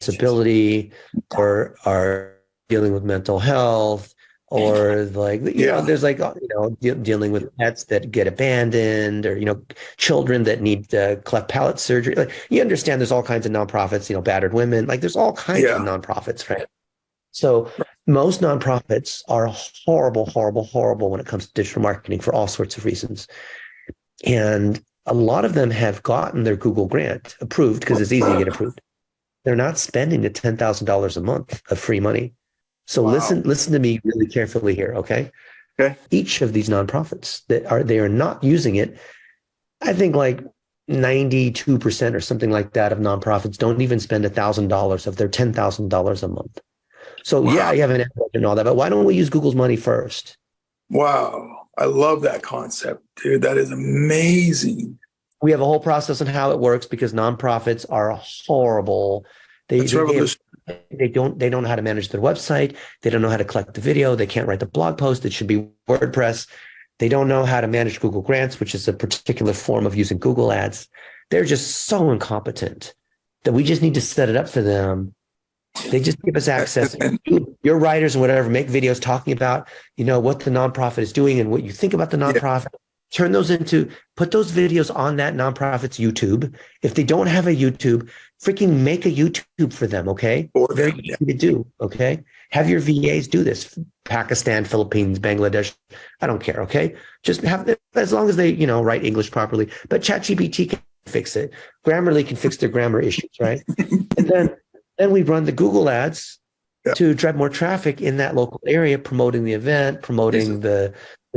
disability or are dealing with mental health, or like, you know, there's like, you know, dealing with pets that get abandoned, or, you know, children that need cleft palate surgery. Like, you understand there's all kinds of nonprofits, you know, battered women, like there's all kinds of nonprofits, right? So most nonprofits are horrible when it comes to digital marketing for all sorts of reasons. And a lot of them have gotten their Google grant approved because it's easy to get approved. They're not spending the $10,000 a month of free money. So listen to me really carefully here, okay? Okay. Each of these nonprofits they are not using it. I think like 92% or something like that of nonprofits don't even spend $1,000 of their $10,000 a month. So yeah, you have an ad budget and all that, but why don't we use Google's money first? Wow. I love that concept, dude. That is amazing. We have a whole process on how it works, because nonprofits are horrible. They don't know how to manage their website. They don't know how to collect the video. They can't write the blog post. It should be WordPress. They don't know how to manage Google Grants, which is a particular form of using Google ads. They're just so incompetent that we just need to set it up for them. They just give us access. Your writers and whatever make videos talking about, you know, what the nonprofit is doing and what you think about the nonprofit. Turn those put those videos on that nonprofit's YouTube. If they don't have a YouTube, freaking make a YouTube for them, okay? Very easy to do, okay? Have your VAs do this. Pakistan, Philippines, Bangladesh, I don't care, okay? Just have, as long as they, you know, write English properly. But ChatGPT can fix it. Grammarly can fix their grammar issues, right? And then we run the Google ads to drive more traffic in that local area, promoting the event, promoting the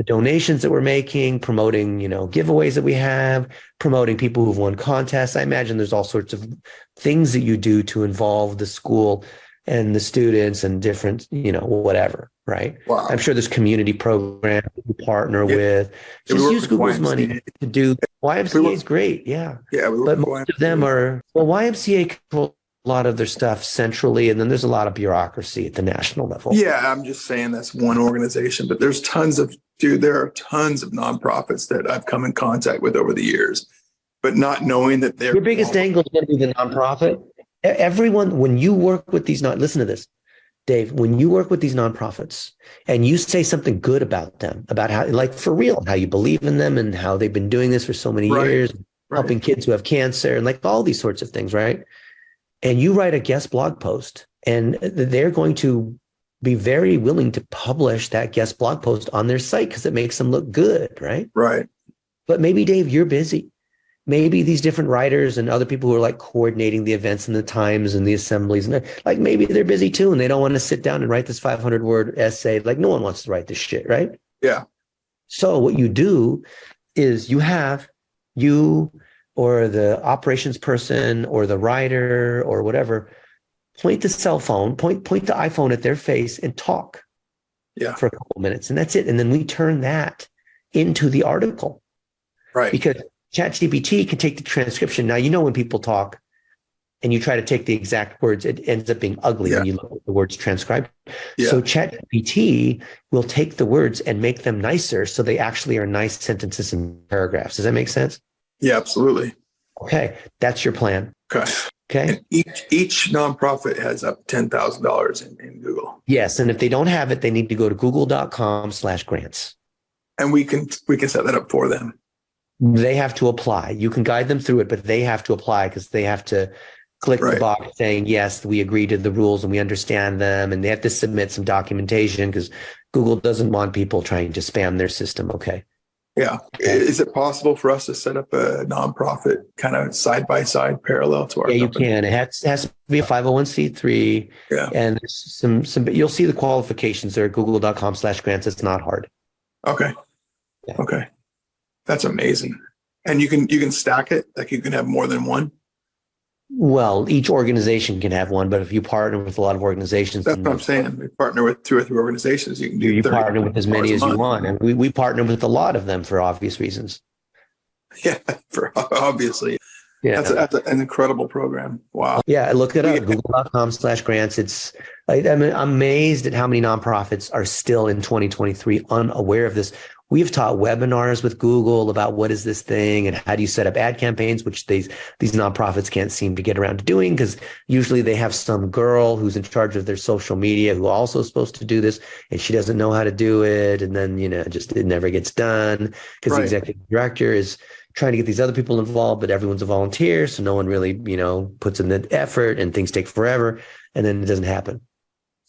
donations that we're making, promoting, you know, giveaways that we have, promoting people who've won contests. I imagine there's all sorts of things that you do to involve the school and the students and different, you know, whatever, right? Wow. I'm sure there's community programs you partner with. Just use Google's money to do. YMCA is great, but most of them are, YMCA controls a lot of their stuff centrally, and then there's a lot of bureaucracy at the national level. Yeah, I'm just saying that's one organization, but there are tons of nonprofits that I've come in contact with over the years, but not knowing that they're... Your biggest angle is going to be the nonprofit. Everyone, when you work with these, listen to this, Dave, when you work with these nonprofits and you say something good about them, about how, like for real, how you believe in them and how they've been doing this for so many years, helping kids who have cancer and like all these sorts of things, right? And you write a guest blog post and they're going to be very willing to publish that guest blog post on their site because it makes them look good, right? Right. But maybe, Dave, you're busy. Maybe these different writers and other people who are like coordinating the events and the times and the assemblies, and like maybe they're busy too, and they don't want to sit down and write this 500-word essay. Like no one wants to write this shit, right? Yeah. So what you do is you or the operations person or the writer or whatever, point the cell phone, point the iPhone at their face and talk for a couple of minutes. And that's it. And then we turn that into the article. Right. Because ChatGPT can take the transcription. Now, when people talk and you try to take the exact words, it ends up being ugly when you look at the words transcribed. Yeah. So ChatGPT will take the words and make them nicer so they actually are nice sentences and paragraphs. Does that make sense? Yeah, absolutely. Okay. That's your plan. Okay. And each nonprofit has up $10,000 in Google. Yes. And if they don't have it, they need to go to google.com/grants. And we can set that up for them. They have to apply. You can guide them through it, but they have to apply because they have to click the box saying, yes, we agree to the rules and we understand them. And they have to submit some documentation because Google doesn't want people trying to spam their system. Okay. Yeah. Is it possible for us to set up a nonprofit kind of side by side parallel to our company? You can. It has to be a 501c3. Yeah. And there's some, you'll see the qualifications there at google.com/grants. It's not hard. Okay. Yeah. Okay. That's amazing. And you can stack it, like you can have more than one. Well, each organization can have one, but if you partner with a lot of organizations, that's what I'm saying. We partner with 2 or 3 organizations. You can do. You partner with as many as you want, and we partner with a lot of them for obvious reasons. Yeah, for obviously. Yeah, that's an incredible program. Wow. Yeah, look it up. Google.com/grants. It's I'm amazed at how many nonprofits are still in 2023 unaware of this. We've taught webinars with Google about what is this thing and how do you set up ad campaigns, which these nonprofits can't seem to get around to doing because usually they have some girl who's in charge of their social media who also is supposed to do this and she doesn't know how to do it. And then, just it never gets done because the executive director is trying to get these other people involved, but everyone's a volunteer. So no one really, puts in the effort and things take forever and then it doesn't happen.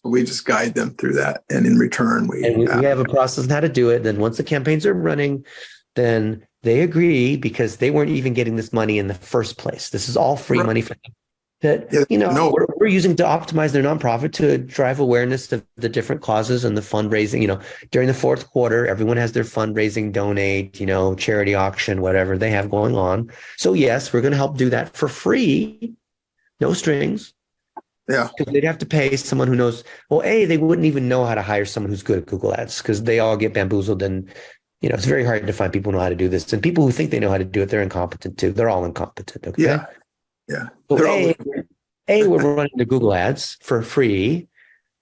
We just guide them through that. And in return, we have a process on how to do it. Then once the campaigns are running, then they agree because they weren't even getting this money in the first place. This is all free money for them. That, we're using to optimize their nonprofit to drive awareness of the different causes and the fundraising. During the fourth quarter, everyone has their fundraising, donate, charity auction, whatever they have going on. So yes, we're going to help do that for free. No strings. Yeah. Because they'd have to pay someone who knows, they wouldn't even know how to hire someone who's good at Google Ads because they all get bamboozled and, it's very hard to find people who know how to do this. And people who think they know how to do it, they're incompetent too. They're all incompetent. Okay. Yeah. Yeah. So we're running the Google Ads for free,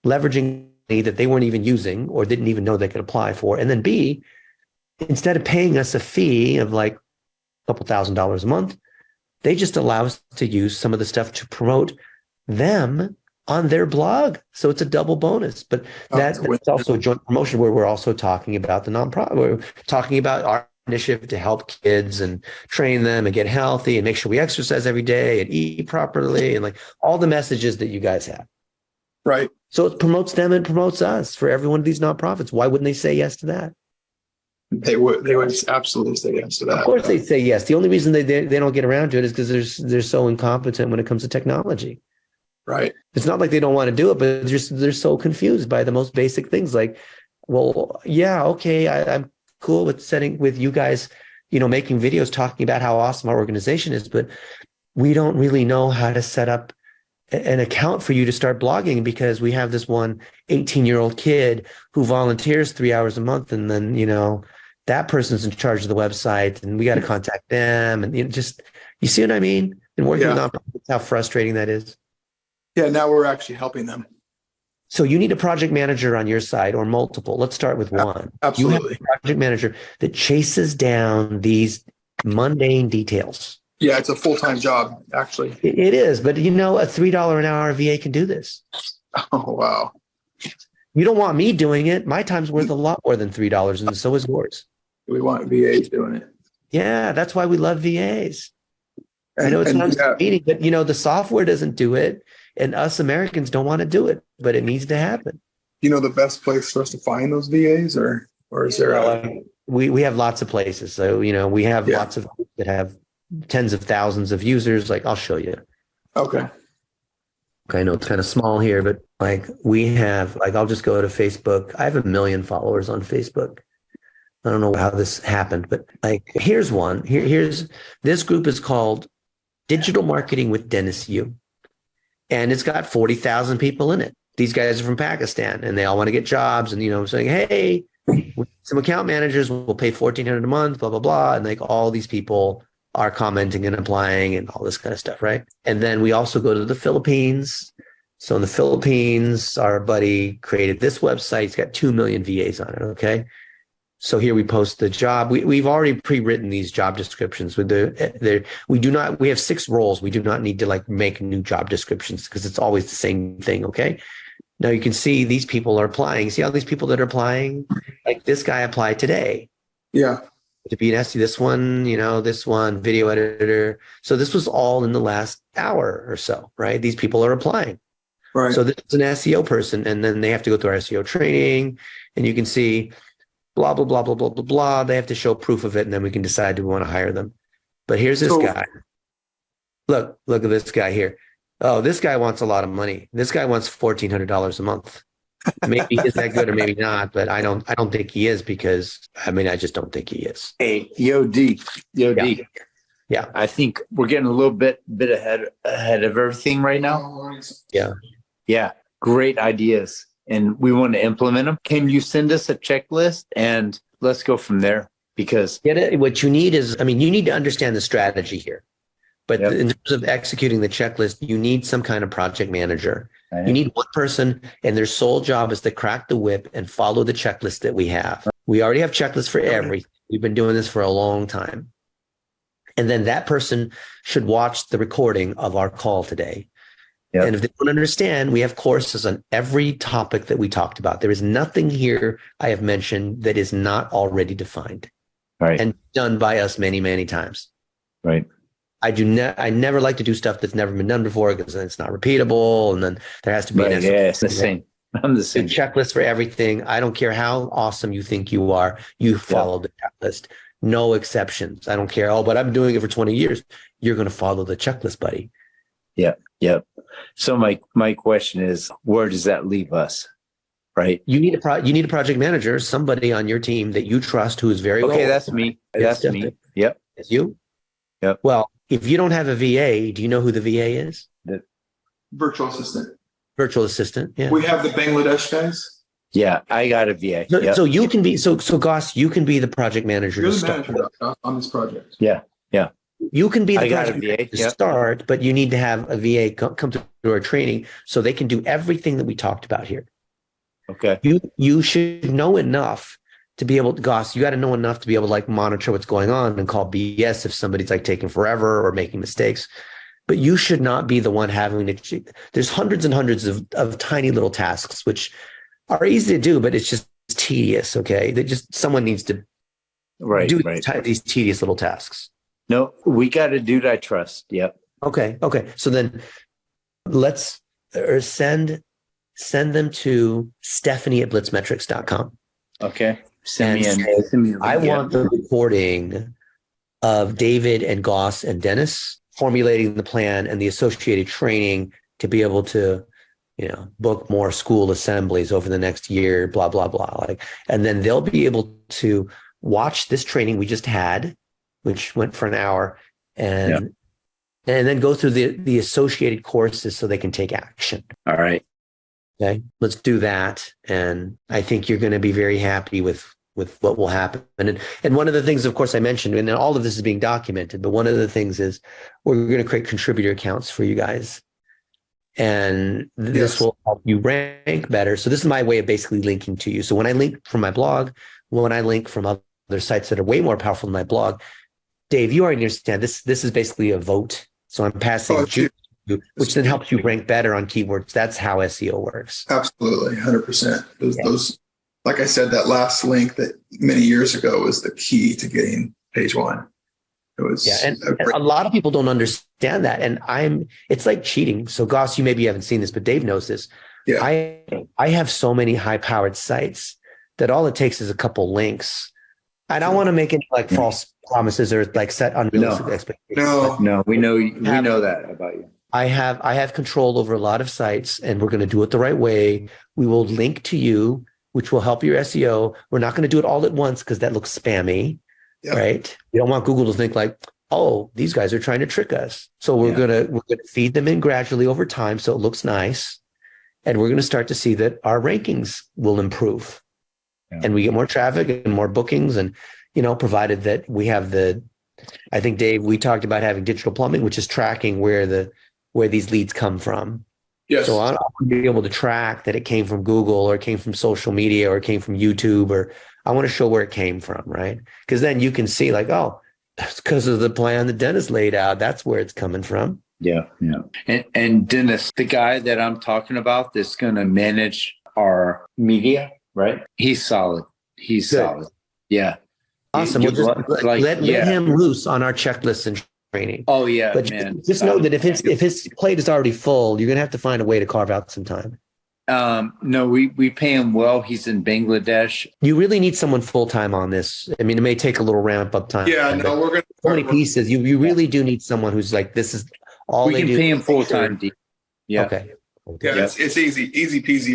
leveraging money that they weren't even using or didn't even know they could apply for. And then B, instead of paying us a fee of like a couple $1,000s a month, they just allow us to use some of the stuff to promote them on their blog. So it's a double bonus, but that's also a joint promotion where we're also talking about the nonprofit. We're talking about our initiative to help kids and train them and get healthy and make sure we exercise every day and eat properly and like all the messages that you guys have. Right. So it promotes them and promotes us for every one of these nonprofits. Why wouldn't they say yes to that? They would absolutely say yes to that. Of course they'd say yes. The only reason they don't get around to it is because they're so incompetent when it comes to technology. Right. It's not like they don't want to do it, but they're so confused by the most basic things like, I'm cool with you guys, making videos talking about how awesome our organization is, but we don't really know how to set up an account for you to start blogging because we have this one 18-year-old kid who volunteers 3 hours a month. And then, that person's in charge of the website and we got to contact them. And you see what I mean? And working with nonprofits, how frustrating that is. Yeah, now we're actually helping them. So you need a project manager on your side or multiple. Let's start with one. Absolutely. You have a project manager that chases down these mundane details. Yeah, it's a full-time job, actually. It is, but you know, a $3 an hour VA can do this. Oh, wow. You don't want me doing it. My time's worth a lot more than $3, and so is yours. We want VAs doing it. Yeah, that's why we love VAs. I know it sounds meaning, but you know, the software doesn't do it, and us Americans don't want to do it, but it needs to happen. You know the best place for us to find those VAs, or is there we have lots of places. So, you know, we have Yeah. lots of that have tens of thousands of users. Like, I'll show you. Okay. I know it's kind of small here, but like we have, like, I'll just go to Facebook. I have 1 million followers on Facebook. I don't know how this happened, but like, here's one. Here's this group is called Digital Marketing with Dennis Yu. And it's got 40,000 people in it. These guys are from Pakistan and they all want to get jobs. And, you know, saying, hey, some account managers will pay $1,400 a month, blah, blah, blah. And like all these people are commenting and applying and all this kind of stuff, right? And then we also go to the Philippines. So in the Philippines, our buddy created this website. It's got 2 million VAs on it, okay? So here we post the job. We've already pre-written these job descriptions. We have 6 roles. We do not need to like make new job descriptions because it's always the same thing, okay? Now you can see these people are applying. See all these people that are applying? Like this guy applied today. Yeah. To be an SEO, this one, video editor. So this was all in the last hour or so, right? These people are applying. Right. So this is an SEO person, and then they have to go through our SEO training, and you can see blah, blah, blah, blah, blah, blah, blah. They have to show proof of it, and then we can decide do we want to hire them. But here's this guy. Look at this guy here. Oh, this guy wants a lot of money. This guy wants $1,400 a month. Maybe he's that good or maybe not, but I don't think he is because I just don't think he is. Hey, D. Yeah. I think we're getting a little bit ahead of everything right now. Yeah. Yeah. Great ideas. And we want to implement them. Can you send us a checklist and let's go from there? Because what you need is, you need to understand the strategy here. But in terms of executing the checklist, you need some kind of project manager. You need one person, and their sole job is to crack the whip and follow the checklist that we have. We already have checklists for everything. We've been doing this for a long time. And then that person should watch the recording of our call today. Yep. And if they don't understand, we have courses on every topic that we talked about. There is nothing here I have mentioned that is not already defined and done by us many, many times. Right. I never like to do stuff that's never been done before because then it's not repeatable. And then there has to be it's the same. I'm the same. A checklist for everything. I don't care how awesome you think you are. You follow the checklist. No exceptions. I don't care. Oh, but I'm doing it for 20 years. You're going to follow the checklist, buddy. Yeah. Yep. So my question is, where does that leave us? Right. You need a project manager, somebody on your team that you trust who is very okay. That's me. That's me. Yep. It's you. Yep. Well, if you don't have a VA, do you know who the VA is? The virtual assistant. Virtual assistant. Yeah. We have the Bangladesh guys. Yeah, I got a VA. So you can be so Goss, you can be the project manager. You're the manager on this project. Yeah. Yeah. You can be the project VA manager to start, but you need to have a VA come through our training so they can do everything that we talked about here. Okay. You should know enough to be able to, Goss, you got to know enough to be able to like monitor what's going on and call BS if somebody's like taking forever or making mistakes. But you should not be the one having to, there's hundreds and hundreds of tiny little tasks, which are easy to do, but it's just tedious. Okay. Someone needs to do these tedious little tasks. No, we got a dude I trust. Yep. Okay. So then send them to Stephanie@blitzmetrics.com. Okay. I want the recording of David and Goss and Dennis formulating the plan and the associated training to be able to, book more school assemblies over the next year, blah, blah, blah. And then they'll be able to watch this training we just had, which went for an hour, and then go through the associated courses so they can take action. All right. Okay, let's do that. And I think you're going to be very happy with what will happen. And one of the things, of course, I mentioned, and all of this is being documented, but one of the things is we're going to create contributor accounts for you guys. And this will help you rank better. So this is my way of basically linking to you. So when I link from my blog, when I link from other sites that are way more powerful than my blog, Dave, you already understand this. This is basically a vote. So I'm passing Oh, it to you, which then helps you rank better on keywords. That's how SEO works. Absolutely, 100%. Yeah. Those, like I said, that last link that many years ago was the key to getting page one. It was, and a lot of people don't understand that. And it's like cheating. So Goss, you maybe haven't seen this, but Dave knows this. Yeah. I have so many high-powered sites that all it takes is a couple links. I don't want to make any like false promises or like set unrealistic expectations. No, we know that about you. I have control over a lot of sites, and we're going to do it the right way. We will link to you, which will help your SEO. We're not going to do it all at once because that looks spammy, right? We don't want Google to think like, oh, these guys are trying to trick us. So we're gonna feed them in gradually over time, so it looks nice, and we're going to start to see that our rankings will improve, and we get more traffic and more bookings, and provided that we have I think Dave, we talked about having digital plumbing, which is tracking where these leads come from. Yes. So I want to be able to track that it came from Google or it came from social media or it came from YouTube, or I want to show where it came from, right? Because then you can see like, oh, that's because of the plan that Dennis laid out. That's where it's coming from. Yeah. And Dennis, the guy that I'm talking about that's going to manage our media, right? He's solid. He's solid. Yeah. Awesome. We'll just let him loose on our checklists and training. Oh yeah, but man. Just know that if his plate is already full, you're gonna have to find a way to carve out some time. No, we pay him well. He's in Bangladesh. You really need someone full time on this. I mean, it may take a little ramp up time. Yeah, no, we're gonna so many pieces. You really do need someone who's like, this is all we can pay him full time. Yeah. Okay. Yeah, it's easy peasy.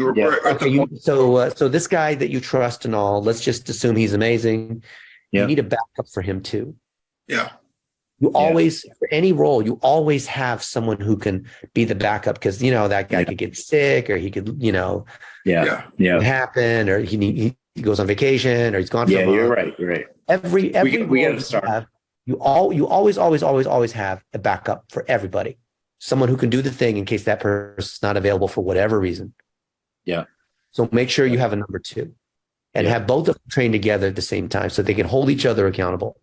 So this guy that you trust and all, let's just assume he's amazing. You need a backup for him too. Yeah. You always, for any role, you always have someone who can be the backup because, that guy could get sick or he could, happen or he goes on vacation or he's gone for a month. You're right. Every we got to start. You always have a backup for everybody. Someone who can do the thing in case that person's not available for whatever reason. Yeah. So make sure you have a number two. And have both of them trained together at the same time so they can hold each other accountable.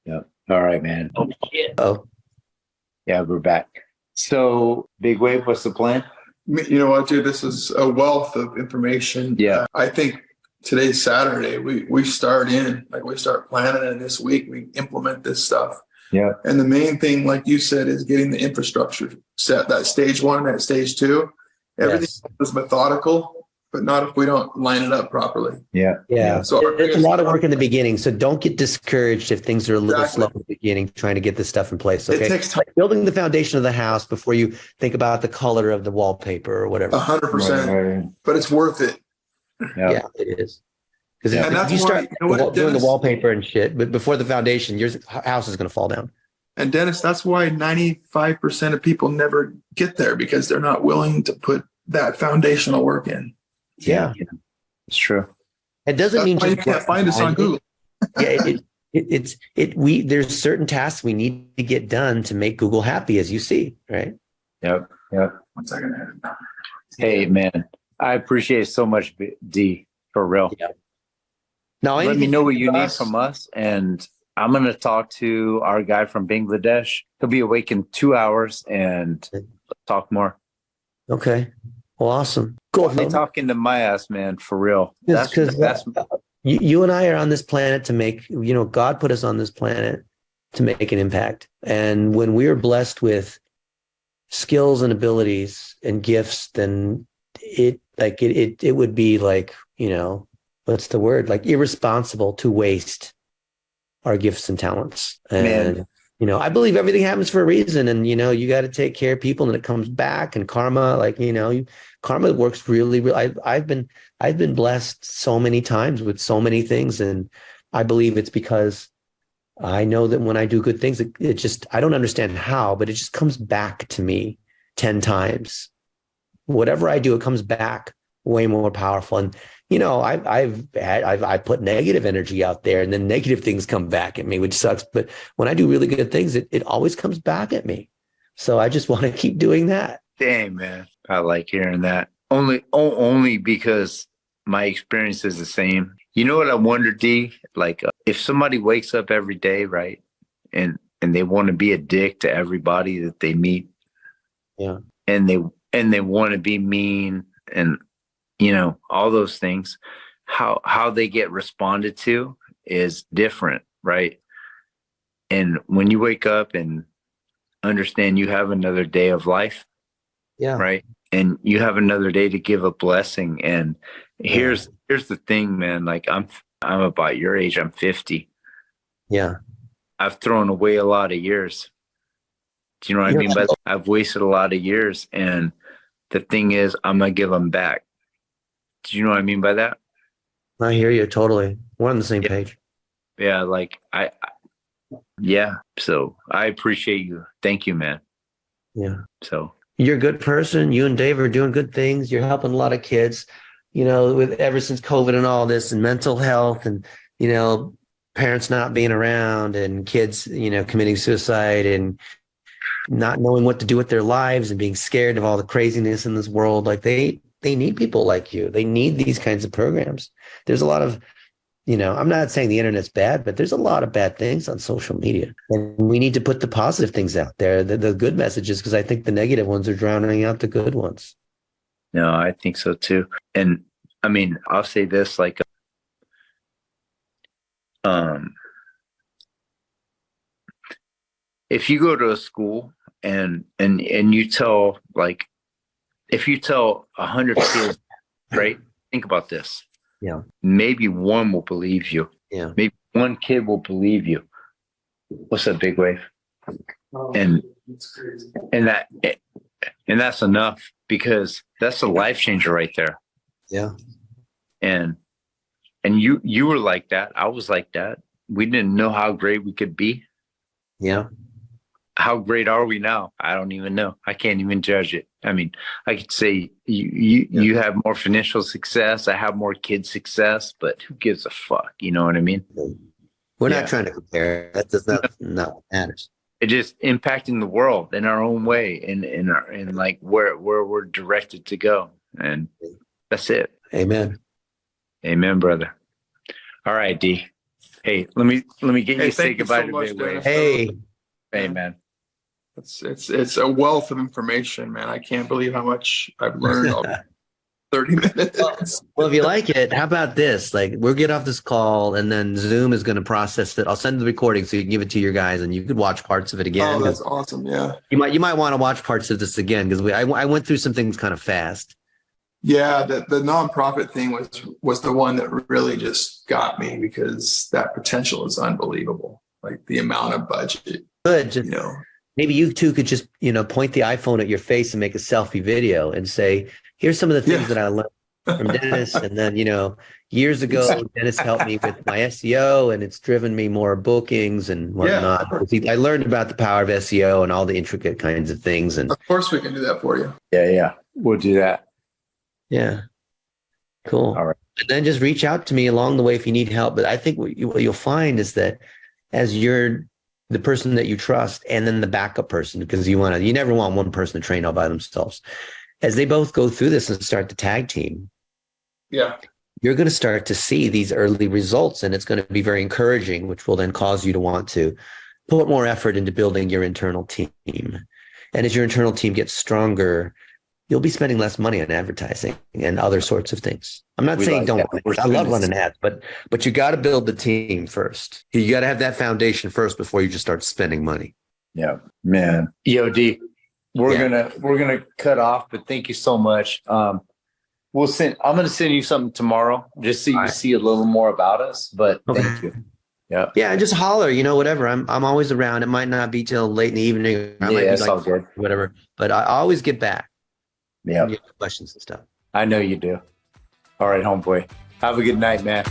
Yeah. All right, man. Oh. Yeah, we're back. So, Big Wave, what's the plan? You know what, dude? This is a wealth of information. Yeah. I think today's Saturday. We start planning, and this week we implement this stuff. Yeah. And the main thing, like you said, is getting the infrastructure set. That stage one, that stage two, everything is methodical. But not if we don't line it up properly. Yeah. So there's a lot of work in the beginning. So don't get discouraged if things are a little slow in the beginning, trying to get this stuff in place. Okay. It takes time. Like building the foundation of the house before you think about the color of the wallpaper or whatever. 100%. But it's worth it. Yeah, it is. Because if you start doing the wallpaper and shit, but before the foundation, your house is going to fall down. And Dennis, that's why 95% of people never get there because they're not willing to put that foundational work in. Yeah, it's true. It doesn't mean you can't find us on Google. There's certain tasks we need to get done to make Google happy, as you see, right? Yep. 1 second. Hey, man, I appreciate it so much, D, for real. Yeah. Now, let me know what you need from us, and I'm going to talk to our guy from Bangladesh. He'll be awake in 2 hours, and let's talk more. Okay. Well, awesome. Cool. They talking to my ass, man, for real. That's because you and I are on this planet to make, God put us on this planet to make an impact. And when we are blessed with skills and abilities and gifts, then it would be like, what's the word? Like irresponsible to waste our gifts and talents. And I believe everything happens for a reason, and you got to take care of people, and it comes back. And karma, karma works really. I've been blessed so many times with so many things, and I believe it's because I know that when I do good things, it just, I don't understand how, but it just comes back to me 10 times. Whatever I do, it comes back way more powerful. And I put negative energy out there, and then negative things come back at me, which sucks. But when I do really good things, it always comes back at me. So I just want to keep doing that. Dang, man. I like hearing that. Only because my experience is the same. You know what I wonder, D? Like if somebody wakes up every day, right, and they want to be a dick to everybody that they meet. Yeah. And they want to be mean, and you know, all those things. How they get responded to is different, right? And when you wake up and understand you have another day of life, Yeah. right? And you have another day to give a blessing. And here's the thing, man. Like I'm about your age. I'm 50. Yeah. I've thrown away a lot of years. Do you know what I mean? But I've wasted a lot of years. And the thing is, I'm gonna give them back. Do you know what I mean by that? I hear you totally. We're on the same page. Yeah, like yeah. So I appreciate you. Thank you, man. Yeah. So You're a good person. You and Dave are doing good things. You're helping a lot of kids, you know, with ever since COVID and all this and mental health and, you know, parents not being around and kids, you know, committing suicide and not knowing what to do with their lives and being scared of all the craziness in this world. Like they need people like you. They need these kinds of programs. There's a lot of, you know, I'm not saying the internet's bad, but there's a lot of bad things on social media. And we need to put the positive things out there, the good messages, because I think the negative ones are drowning out the good ones. no, I think so too. And I mean, I'll say this, like, if you go to a school and you tell, like, if you tell 100 kids, right? Think about this. Yeah. Maybe one will believe you. Yeah. Maybe one kid will believe you. What's up, Big Wave? And that's enough, because that's a life changer right there. Yeah. And you were like that. I was like that. We didn't know how great we could be. Yeah. How great are we now? I don't even know. I can't even judge it. I mean, I could say you have more financial success. I have more kid success, but who gives a fuck? You know what I mean? We're not trying to compare. That does not what matters. It just impacting the world in our own way, and like where we're directed to go. And that's it. Amen. Amen, brother. All right, D. Hey, let me get you to say goodbye to Big Wave. Hey. Hey, man. It's a wealth of information, man. I can't believe how much I've learned. 30 minutes. Well, if you like it, how about this? Like, we'll get off this call and then Zoom is going to process it. I'll send the recording so you can give it to your guys and you could watch parts of it again. Oh, that's awesome. Yeah. You might want to watch parts of this again because I went through some things kind of fast. Yeah, the nonprofit thing was the one that really just got me, because that potential is unbelievable. Like the amount of budget. Good. Just, you know. Maybe you two could just, you know, point the iPhone at your face and make a selfie video and say, here's some of the things that I learned from Dennis. And then, you know, years ago, Dennis helped me with my SEO and it's driven me more bookings and whatnot. Yeah. I learned about the power of SEO and all the intricate kinds of things. And of course we can do that for you. Yeah. We'll do that. Yeah. Cool. All right. And then just reach out to me along the way if you need help. But I think what you'll find is that as you're the person that you trust and then the backup person, because you never want one person to train all by themselves. As they both go through this and start the tag team, you're going to start to see these early results, and it's going to be very encouraging, which will then cause you to want to put more effort into building your internal team. And as your internal team gets stronger, you'll be spending less money on advertising and other sorts of things. I'm not saying don't. I love running ads, but you got to build the team first. You got to have that foundation first before you just start spending money. Yeah, man. Yo, D, we're gonna cut off, but thank you so much. I'm gonna send you something tomorrow just so you can see a little more about us. But thank you. Yeah. Yeah, and just holler, you know, whatever. I'm always around. It might not be till late in the evening. I might be that's like, all good. Whatever. But I always get back. Yeah. Get questions and stuff. I know you do. All right, homeboy. Have a good night, man.